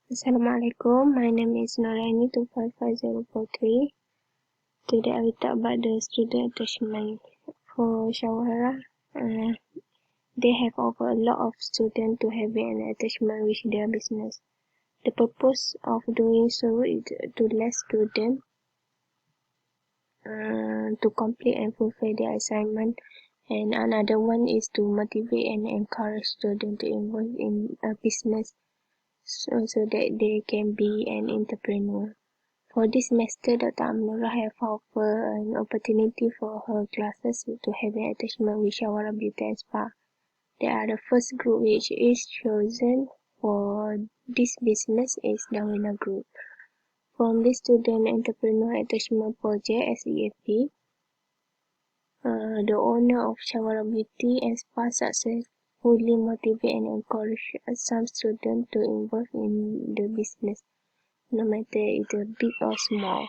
Assalamualaikum, my name is Noraini 255043. Today I will talk about the student attachment. For Shawara, they have offered a lot of students to have an attachment with their business. The purpose of doing so is to let students to complete and fulfill their assignment, and another one is to motivate and encourage students to involve in a business so that they can be an entrepreneur. For this semester, Dr. Amnura have offered an opportunity for her classes to have an attachment with Shawara Beauty and Spa. They are the first group which is chosen for this business is the winner group. From the Student Entrepreneur Attachment Project SEAP, the owner of Shawara Beauty and Spa successfully motivate and encourage some students to involve in the business, no matter it's big or small.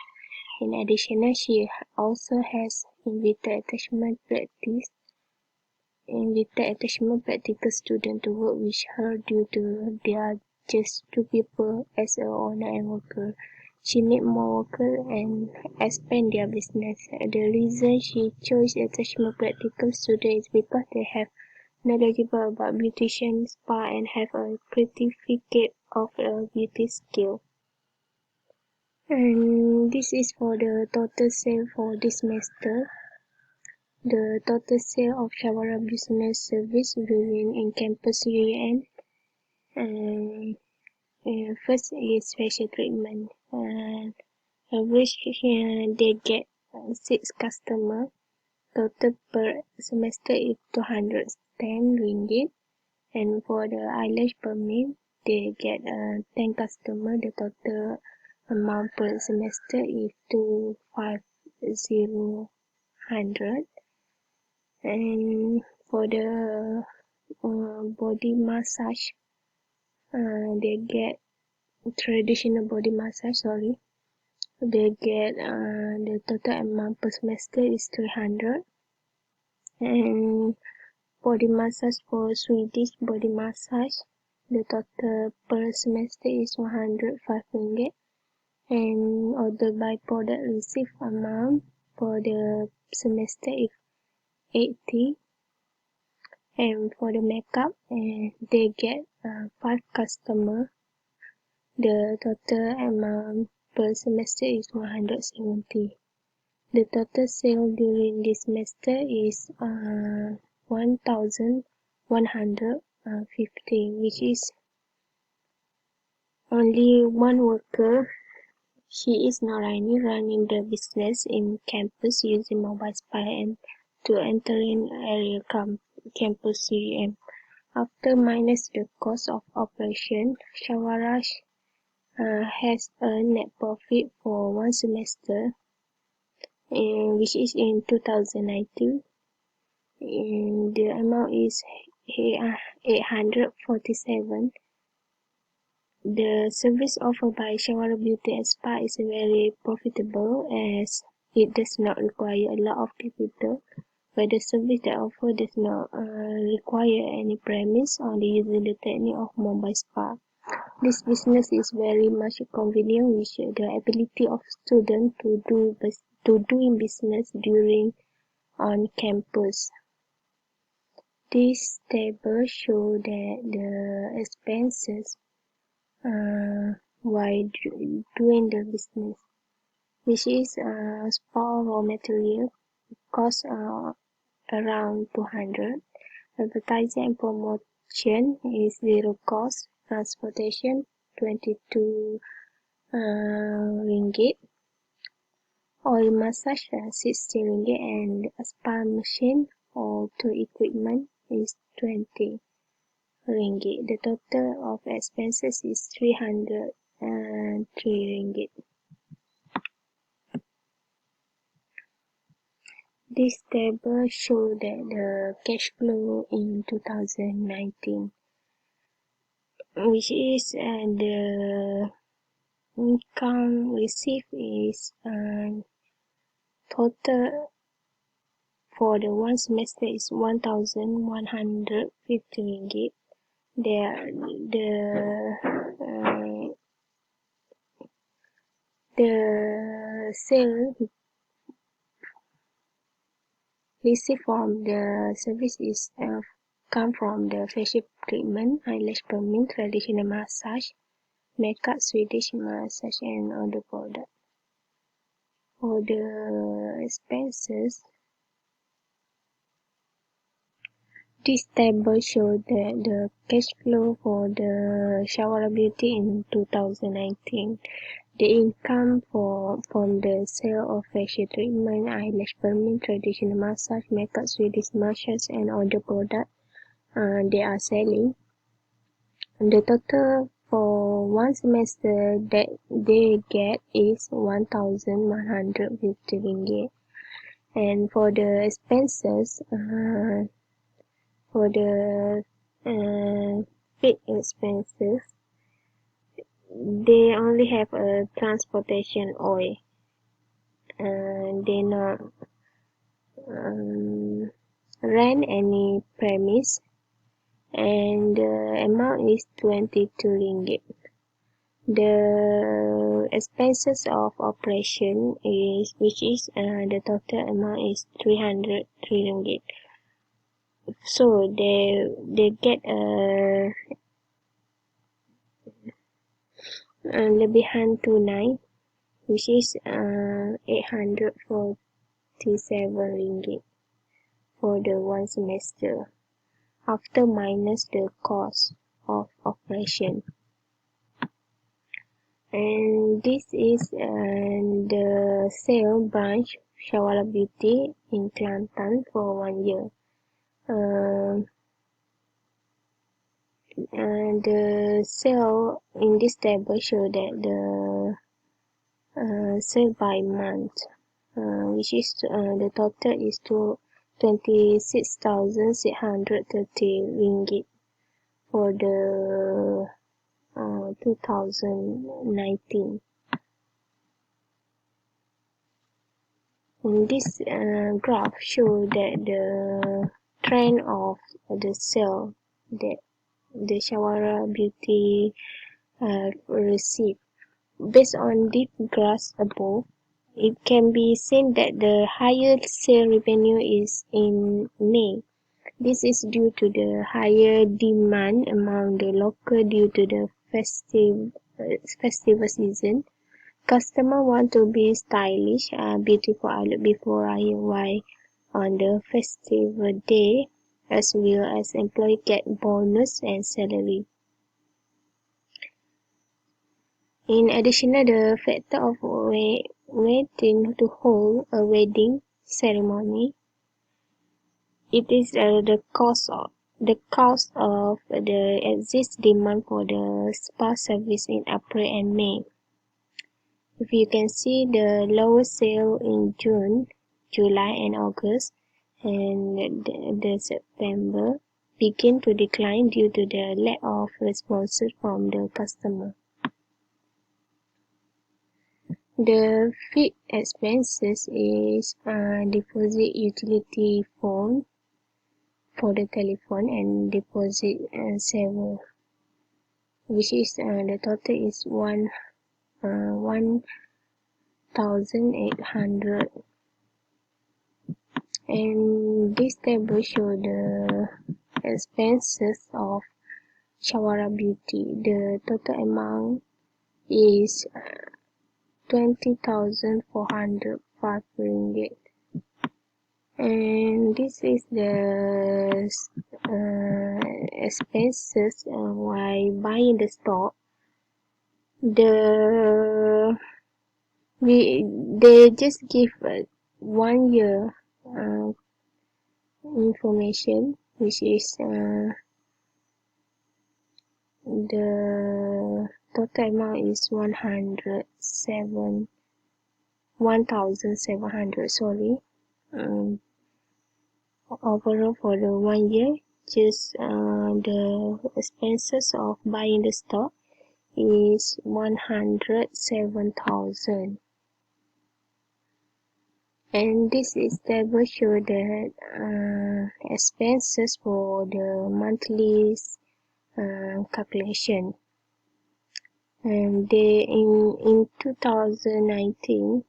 In addition, she also has invited attachment practical students to work with her due to there are just two people as a owner and worker. She need more workers and expand their business. The reason she chose attachment practical students is because they have knowledgeable about beautician, spa, and have a certificate of a beauty skill. And this is for the total sale for this semester. The total sale of Shawara Business Service during in-campus UAN. First is special treatment. Average they get 6 customers. Total per semester is 210 ringgit. And for the eyelash permit, they get 10 customers. The total amount per semester is 250. And for the body massage, they get traditional body massage, they get the total amount per semester is 300. And body massage for Swedish body massage, the total per semester is 105 ringgit. And order by product receive amount for the semester is 80. And for the makeup, they get 5 customers. The total amount per semester is 170. The total sale during this semester is 1,150, which is only one worker. She is Noraini running the business in campus using mobile spy and to entering area campus CM. After minus the cost of operation, Shawara has a net profit for one semester, which is in 2019. And the amount is 847. The service offered by Shawara Beauty and Spa is very profitable as it does not require a lot of capital, but the service they offer does not require any premise, only using the technique of mobile spa. This business is very much convenient with the ability of students to doing business during on campus. This table shows that the expenses while doing the business, which is spa raw material cost around 200. Advertising and promotion is 0 cost. Transportation 22 ringgit. Oil massage 60 ringgit, and spa machine or tool equipment is 20 ringgit. The total of expenses is 303 ringgit. This table shows that the cash flow in 2019, which is the income received is total for the one semester is 1,150 ringgit. The The sale received from the service is come from the facial treatment, eyelash plumbing, traditional massage, makeup, Swedish massage, and other products. For the expenses, this table shows the cash flow for the Shawara Beauty in 2019. The income from the sale of facial treatment, eyelash plumbing, traditional massage, makeup, Swedish massage, and other products they are selling. The total for one semester that they get is 1,150 ringgit. And for the expenses, for the fixed expenses, they only have a transportation oil. They not rent any premise, and the amount is 22 ringgit. The expenses of operation is the total amount is 303 ringgit. So they get a lebihan tunai, which is 847 ringgit for the one semester, after minus the cost of operation. And this is the sale branch Shawara Beauty in Kelantan for 1 year. And the sale in this table show that the sale by month, which is the total is to 26,630 ringgit for the 2019. And this graph show that the trend of the sale that the Shawara Beauty received. Based on this graph above, it can be seen that the higher sale revenue is in May. This is due to the higher demand among the local due to the festival season. Customers want to be stylish, beautiful outlook before Raya, while on the festival day, as well as employees get bonus and salary. In addition, the factor of waiting to hold a wedding ceremony, it is the cost of the existing demand for the spa service in April and May. If you can see the lower sale in June, July, and August, and the September begin to decline due to the lack of responses from the customer. The fixed expenses is deposit utility phone for the telephone and deposit saver, which is the total is 1,800. And this table show the expenses of Shawara Beauty. The total amount is 20,405 ringgit. And this is the expenses while buying the stock. They just give 1 year information, which is the total amount is 1,700. Sorry. Overall for the 1 year, just the expenses of buying the stock is 107,000. And this is table show the expenses for the monthly calculation. And they in 2019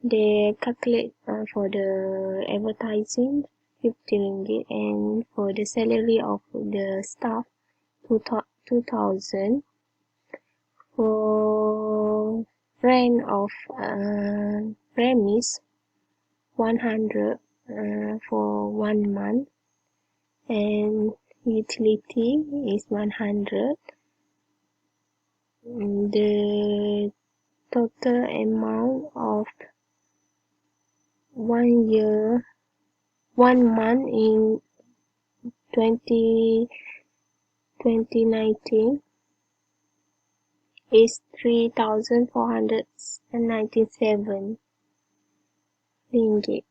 they calculate for the advertising 50 ringgit, and for the salary of the staff 2000, for rent of premise 100 for 1 month, and utility is 100. The total amount of 1 month in 2019 is 3,497 ringgit.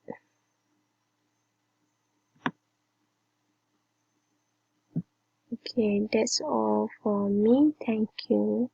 Okay, that's all for me. Thank you.